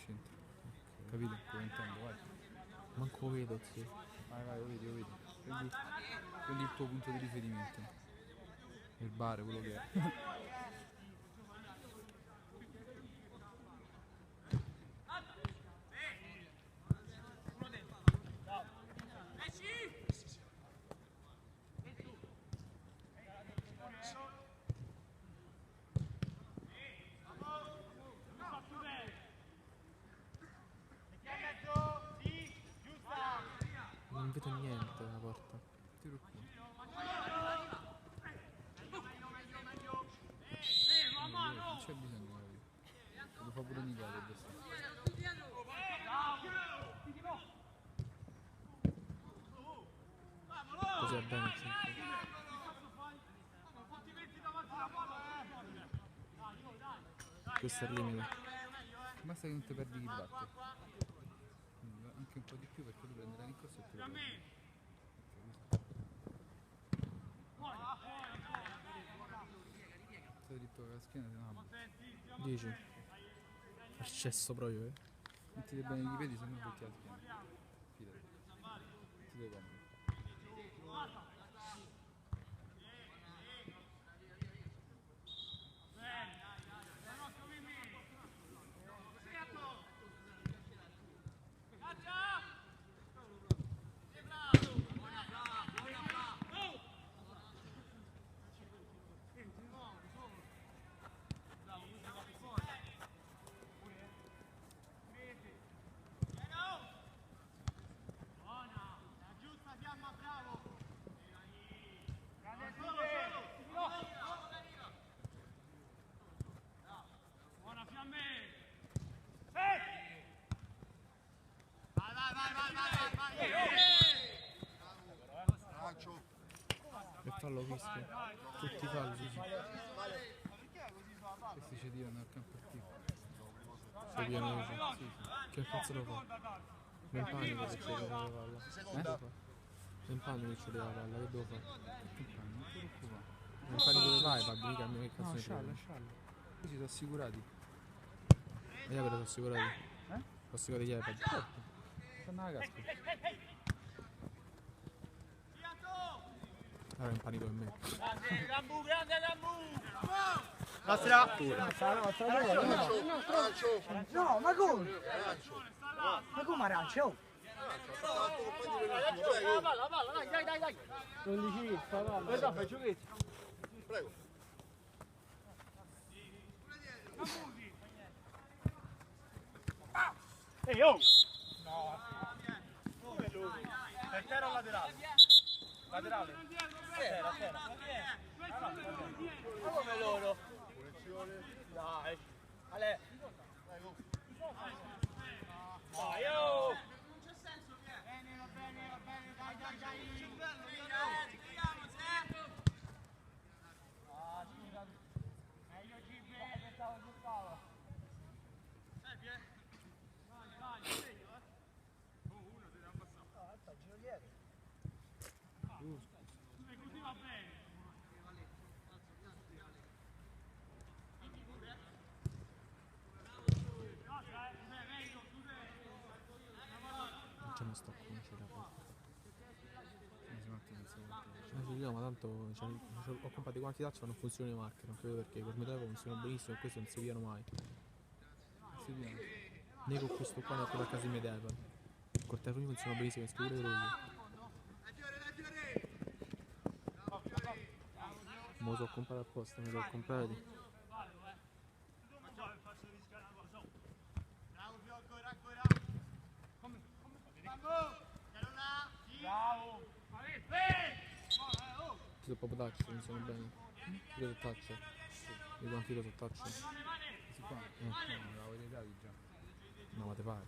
centro. Capito? Quello intendo, vai. Manco vedo, sì. Vai, lo vedi, lo vedi. Prendi il tuo punto di riferimento. Il bar, quello che è. Non vedo niente alla porta. Tiro il culo. Non c'è bisogno, capito? Lo fa pure Nicola adesso. Così è bene il centro. Questo è il limite. Basta che non ti perdi chi batte. Anche un po' di più perché tu prenderai in corso e te lo perdi. Stai dritto con la schiena, se no. 10. Al cesso proprio, eh. Mettiti bene i piedi, se no becchi la schiena. Fidati. Ti devo comodo. E fallo fischio. Tutti falli. Questi ci tirano al campo attivo. Sei pieno sì. Sì. Che cazzo lo fa? Non panico che ci deve la palla. Non panico che ci deve la palla, che devo fare? Che fanno? Non ti preoccupare. Non panico dove vai, Fabio, mica a me che cazzo No, ne scialla, frega. scialla. Così sono assicurati. E io però sono assicurati. Eh? Sono assicurati gli iPad. Certo. Stanno alla casca. Allora è in panico per me. Grande Gambu! Nostra! No, ma come? Ma come arancia? Oh? La palla, dai! Non dici sta palla. Fai giochetti. Prego. Ehi, oh! No! Come lui? Per terra o laterale? Laterale? Terra. Ma come loro? Dai! Ale! Dai, oh! Va bene, dai! Ah, scusa. Meglio Gibbi, pensavo sul palo. Non sto con c'era porta. Non No, ma tanto ho comprato i guanti d'accia ma non funzionano le marche, non credo perché col mio telefono funziona benissimo e questi non si piano mai. si piano. Né con questo qua né con la casa di iPad. Col telefono funziona benissimo, è pure lui. Me lo so comprato apposta, me lo ho comprati. Bravo! Ti do proprio touch, funziona bene. Io so touch. I guanti lo so touch. Questi qua? No, l'avevo dati già. No, ma te pare.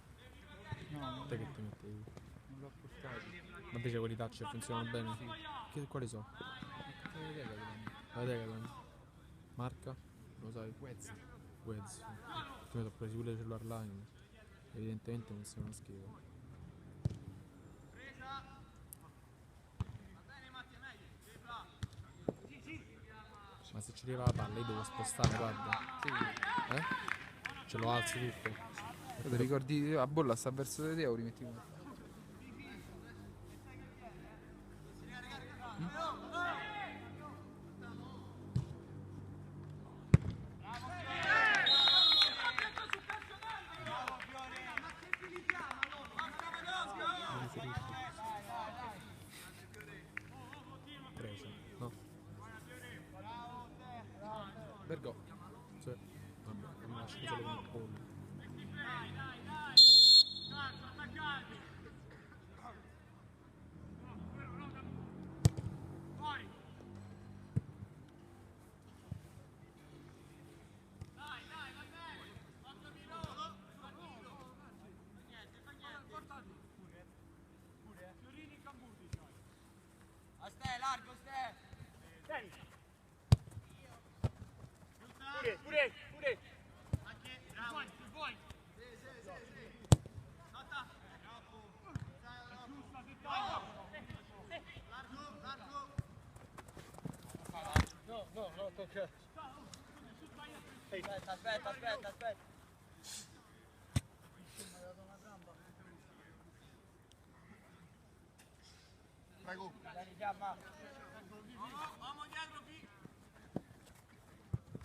No, Te che ti metti? non l'ho portati. Ma invece quelli touch funzionano bene? Quali sono? Che Decathlon? La Decathlon. Marca? Lo sai? Wez. Wez. Io mi ho preso pure il cellulare line. Evidentemente funziona schifo. Ma se ci arriva la palla io devo spostare, guarda. Sì. Ce lo alzi tutto. Ti ricordi a bolla sta verso di te o rimetti uno? Presa. No. Bergo. Sì. Vabbè, ma lascia solo un po'. Pure. No, tocca. Aspetta. Prego. Vamos dietro, Pi.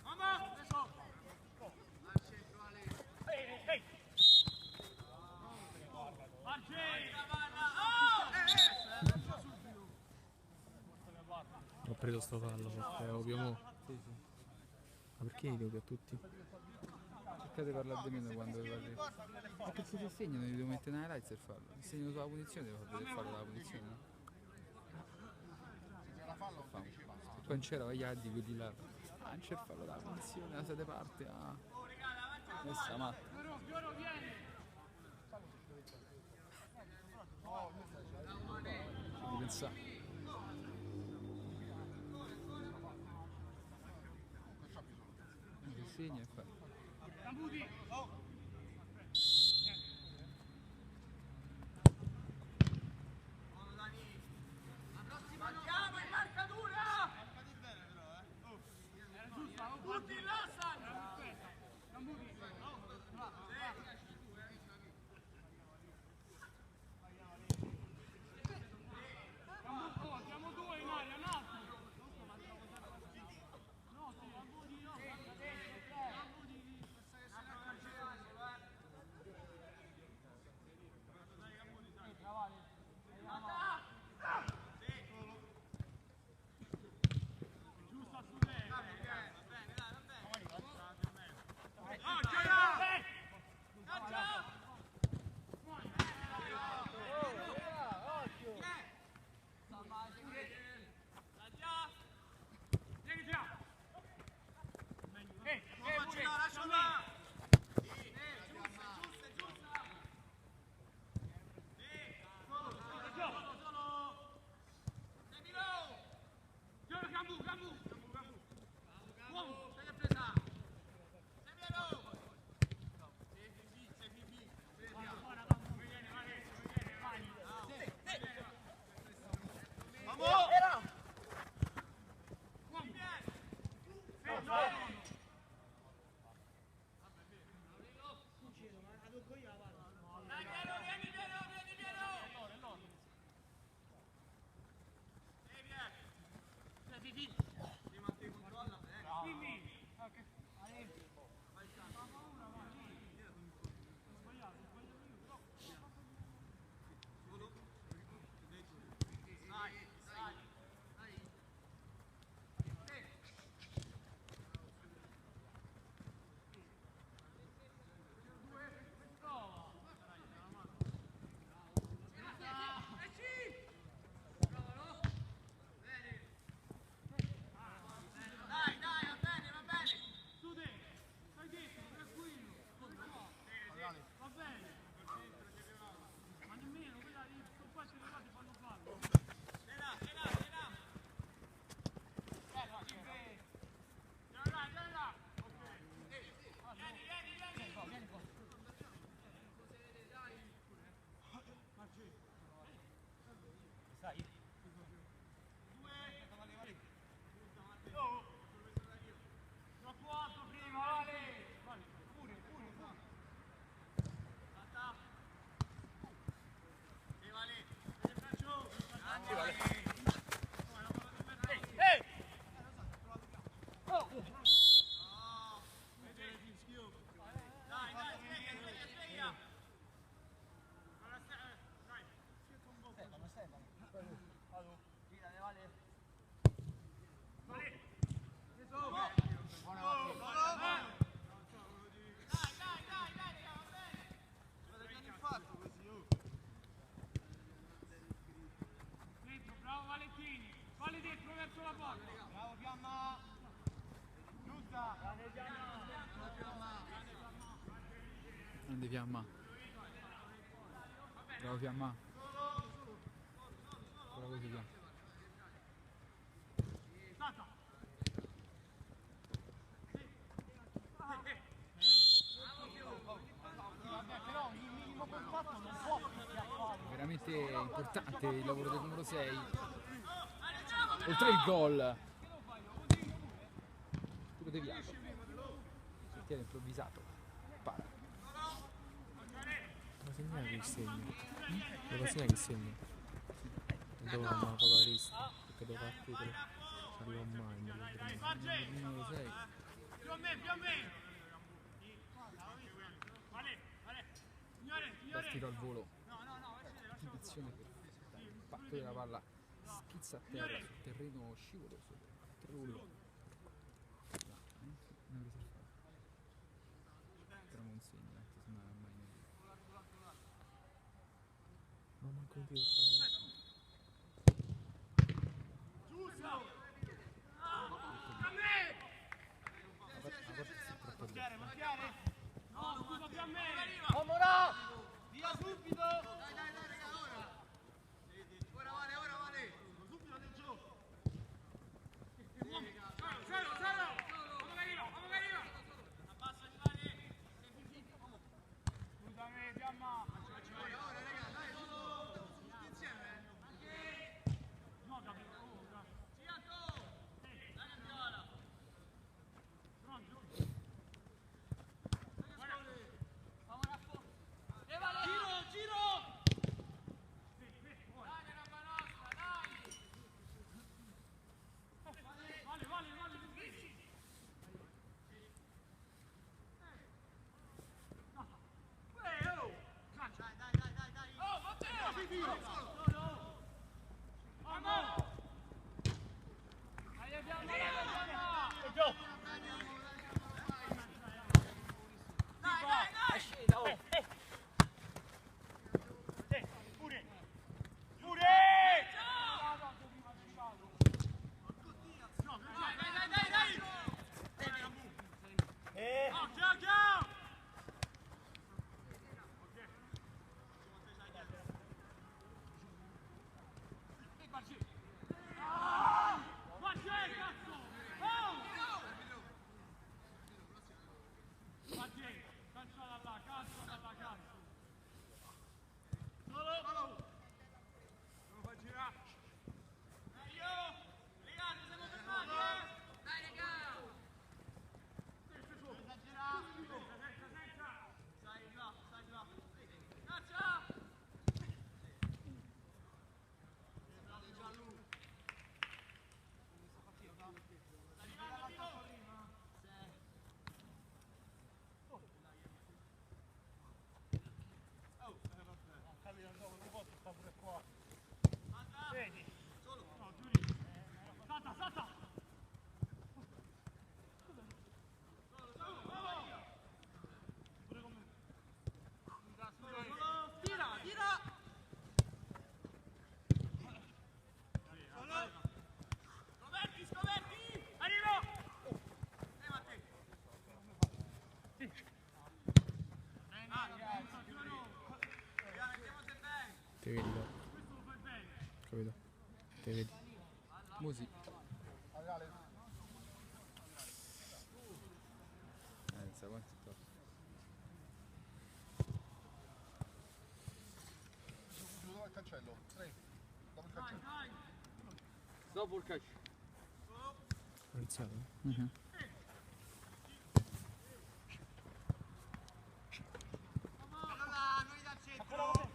Vamos. Ehi. Ho preso sto fallo perché è ovvio mo. Sì, sì. Ma perché li devo a tutti? Cercate di parlare di meno quando parli. Perché se ti segnano li devo mettere nei highlights e farlo. Se segnano sulla punizione devo far vedere farlo dalla punizione, no? Poi non c'era gli addi quelli là. Ah, non c'è il fallo dalla punizione, la sede parte. Ah. Messa matta. Devi pensare. Si segna e fa. Grande Fiamma. Bravo Fiamma. Bravo si chiama. Veramente importante il lavoro del numero 6. Oltre il gol. Tiro deviato. Portiere improvvisato. Para. Ma segnare che segno? Devo segnare che segno? Devo fare una foto alla lista, perché devo fare articolo. Non arrivo mai, non lo vedremo. Il numero 6. Dal tiro al volo. Attivazione perfetta. L'impatto della palla schizza a terra sul terreno scivoloso. Trullo. Una riservata. Tramo un segno, anche se non ha mai niente. Non manco un tiro a farlo. Omora! Via subito! Dai, ora! Ora vale! Subito del gioco! Abbassa Giovanni! Scusami, Fiamma! Ora, raga, dai, tutti insieme! No, capito! Cianto! Dai, Viola! Pronto? Giro! Dai, roba nostra, dai! Vale! Dai! Oh, Matteo! Vamos! Dai, abbiamo! Dai! Te vedi là. Capito? Te vedi. Musi. Sa quanto è top. Dopo il cancello. 3. Dopo il cancello. Dopo il calcio. Ho iniziato? Allora, noi dal centro.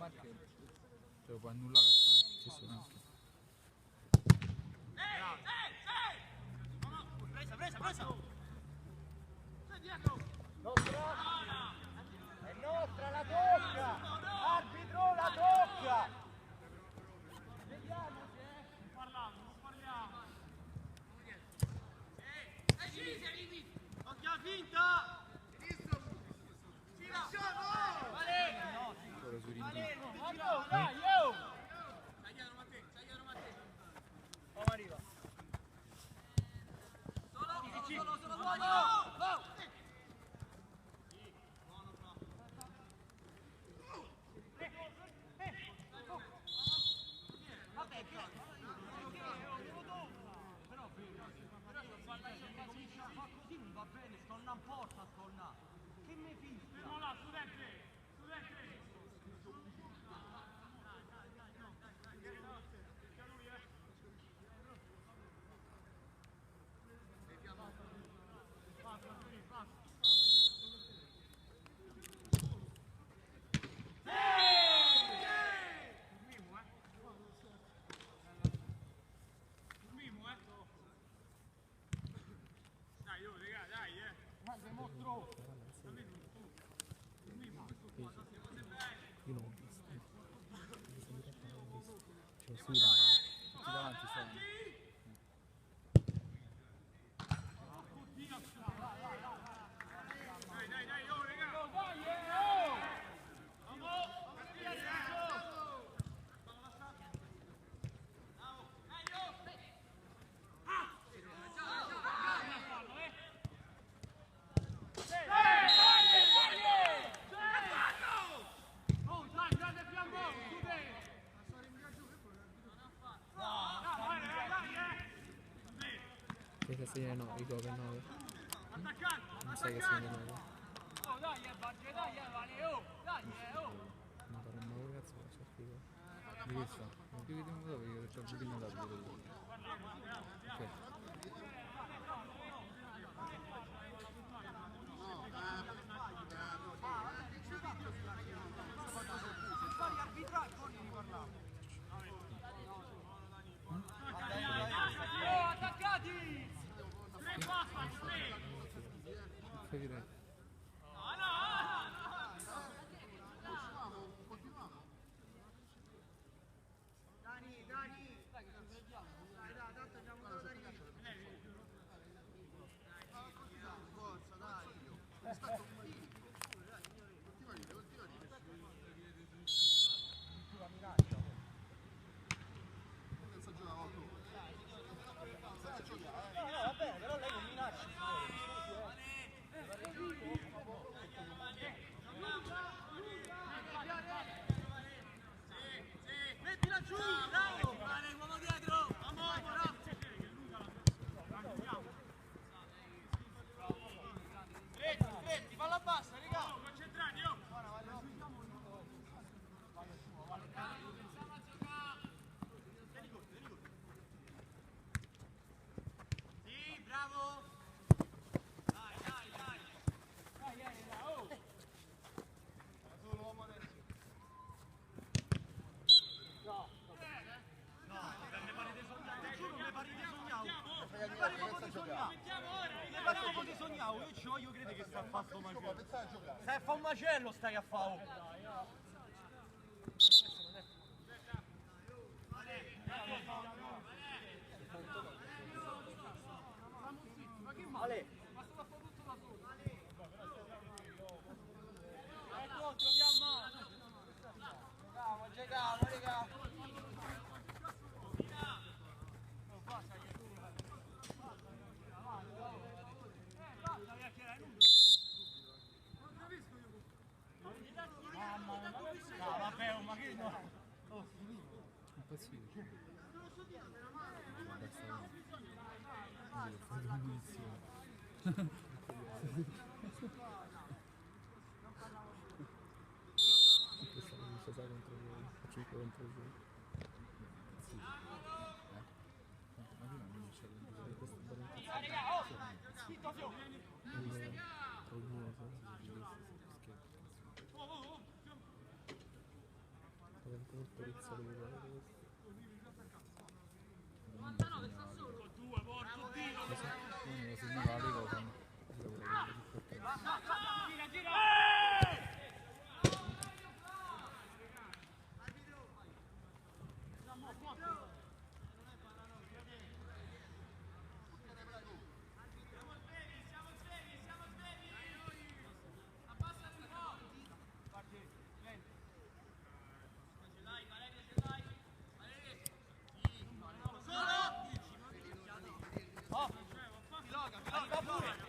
parte te lo puoi annullare qua, Sì, sì. Ok. È nostra, la tocca! Arbitro, la tocca! Ora su rinvio. Io non ho visto. Cioè, sui davanti. Tutti davanti stanno. Che segna 9, i gol che 9. Non sai che segna 9. Ma per un nuovo ragazzo faccio schifo. Di questa? Più che tempo dopo io c'ho più tempo dopo. Ok. Fai vedere. Io ci voglio credere che sta a fare sto macello. Stai a fare un macello, stai a fare. Ale. Giochiamo, raga. No, vabbè, ma che no? Impazzito. Basta fare una munizione. Questa è una cosa contro voi. A 5 contro voi. Sì. Ma prima non c'è Questo è bello incazzato. Sento molto rizzoli di quello questo. Quindi segnala la Lega fanno.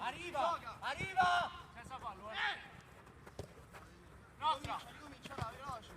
Arriva! Arriva! Senza fallo, Nostra! Ricomincia veloce.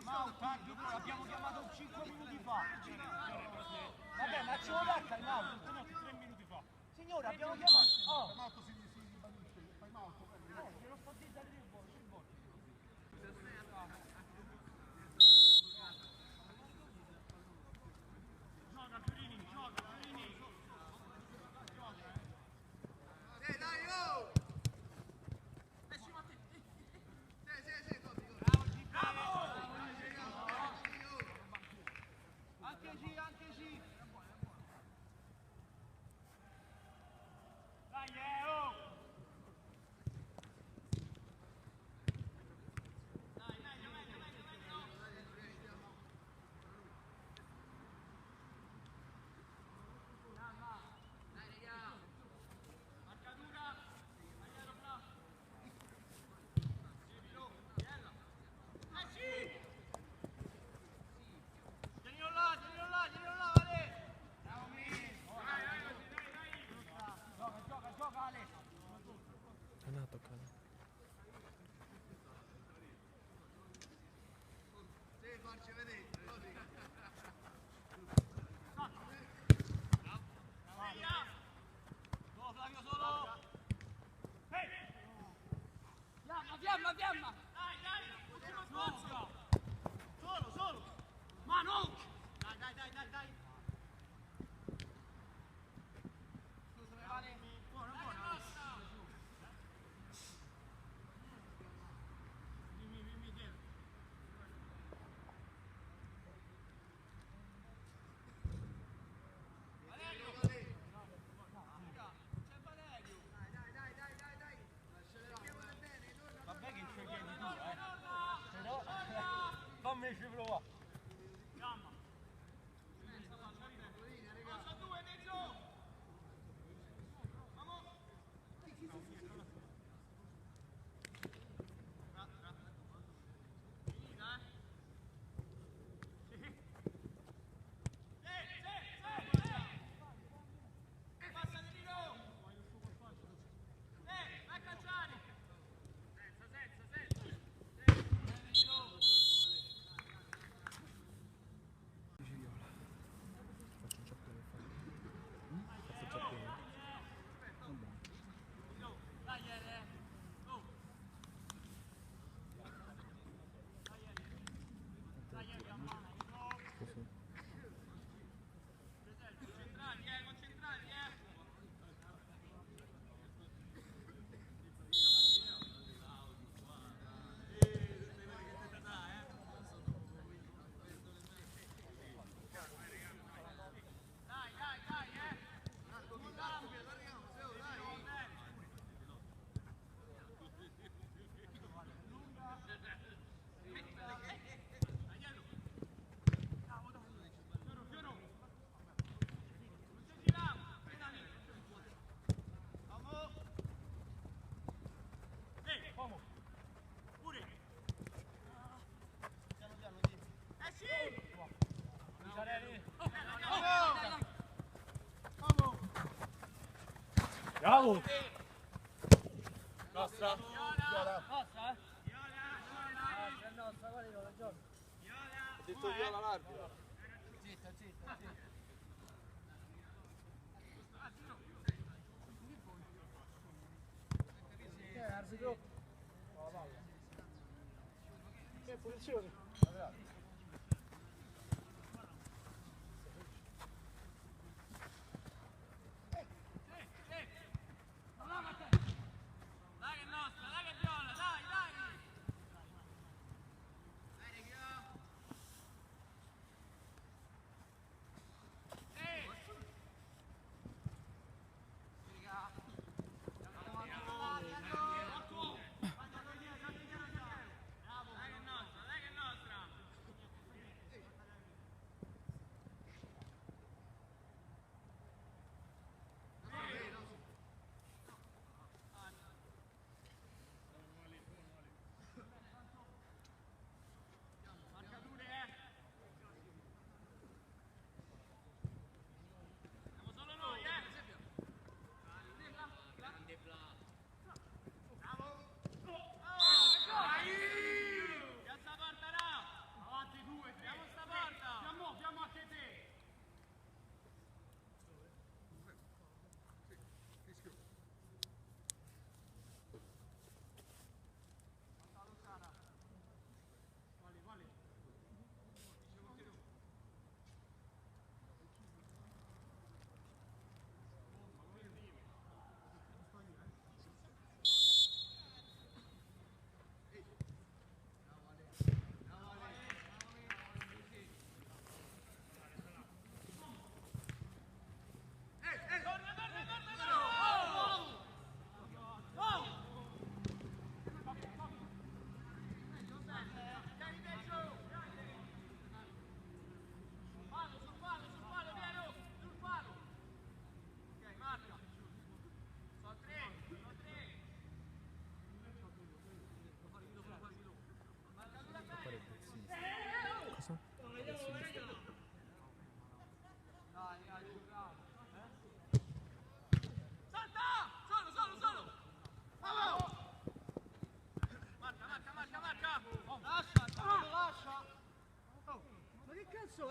Vamos! L'abbiamo chiamato 5 minuti fa. Vabbè, ma ci vuole dar time out? 3 minuti fa. Signore, abbiamo chiamato. Oh! Time out si ribadisce. Time out. Glielo sto dicendo il buono. Gioca Fiorini, gioca Fiorini. Dai, oh! Anche G. Dai, oh! Fiamma! Dai! Ultima spazio! Solo! Ma no! Dai! Buono! Dimmi, Diego. Bravo! Nostra. Ho detto viola l'arbitro. Arbitro. Che punizione?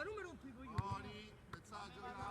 Ma non mi rompi i coglioni! Messaggio.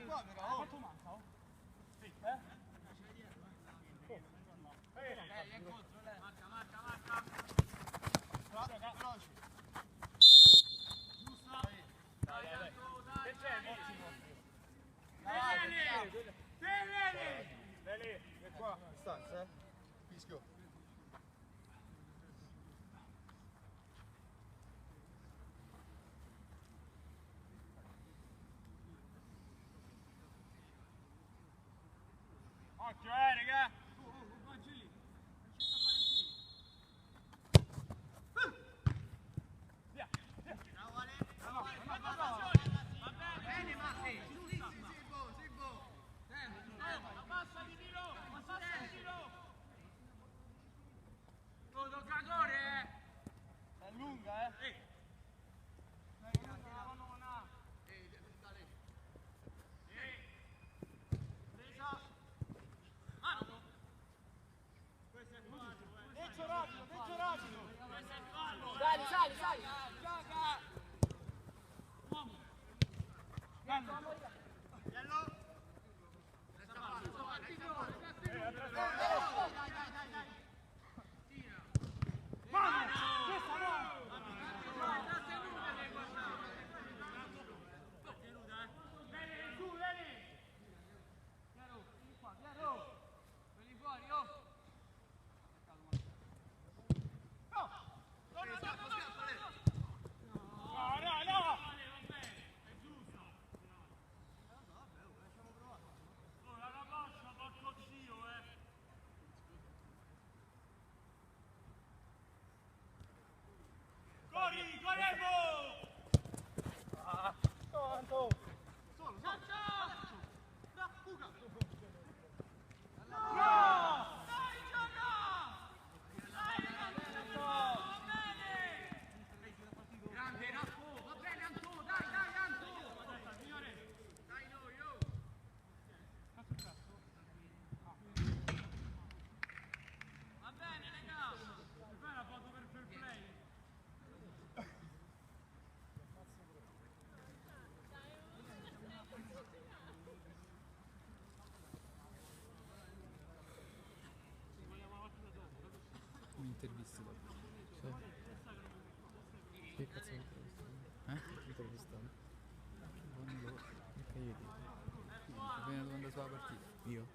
qua però. Quanto manca? Fischio. Occhio, raga! È lunga, Deggio rapido! Sali, sali, sali. Un'intervista da Sì. Che cazzo mi intervistato? Intervistato? buon lavoro. Che io dico? Appena domanda sulla partita. Io?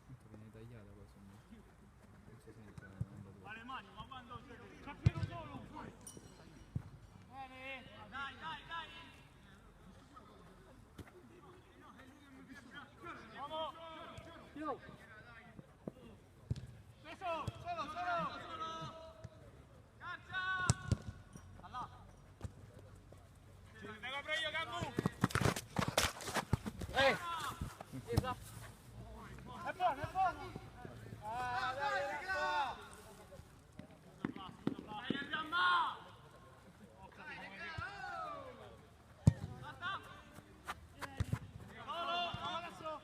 Tanto viene tagliata qua su me. Non si sente la domanda Le mani, ma quando c'è pieno solo! Bene! Dai, dai, dai! Vamos! Io. Preso! Solo! Caccia! Allà! Ne copro io, Cambu! Esatto. È buono, è buono! Ah, dai, qua! Dai, Gamba! Solo, adesso!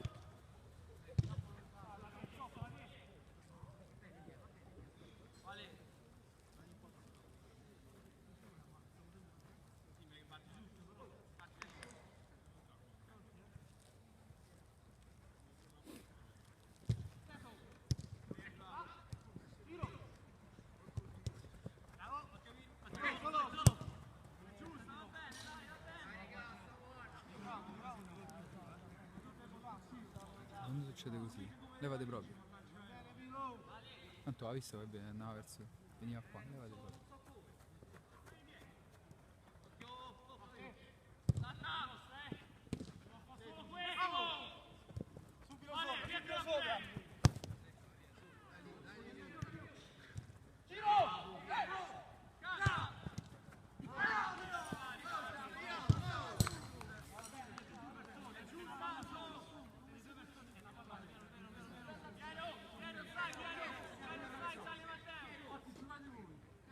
Quando succede così, levate proprio. Tanto ha visto che andava verso. Veniva qua, levate proprio. Subito sopra!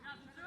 Grazie.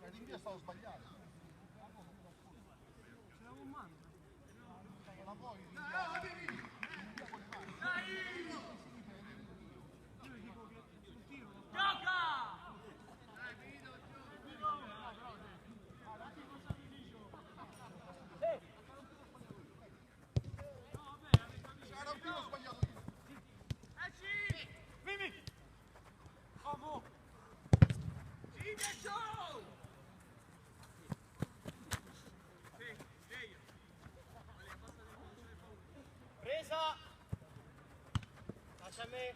Il rinvio è stato sbagliato. Ma poi c'era un tiro sbagliato io. Presa! Lascia a me!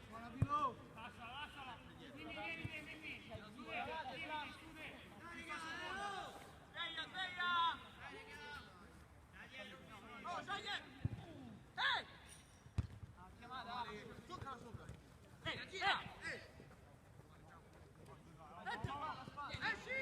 Esci!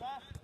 eh?